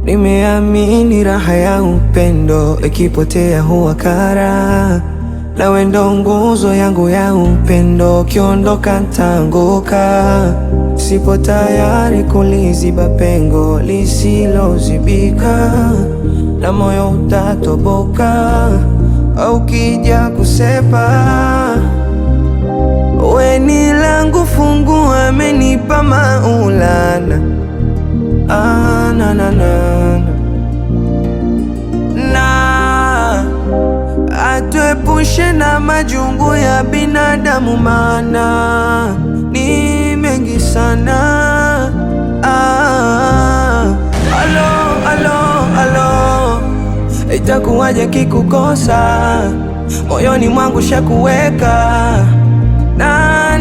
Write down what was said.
Nimeamini raha ya upendo ikipotea huwa kara, nawe ndo nguzo yangu ya upendo, ukiondoka ntaanguka. Sipo tayari kuliziba pengo lisilozibika, na moyo utatoboka au kija kusepa. We ni langu fungu, amenipa Maulana. Na atuepushe na majungu ya binadamu, maana ni mengi sana. Alo, itakuwaje kikukosa? Moyoni mwangu shakuweka na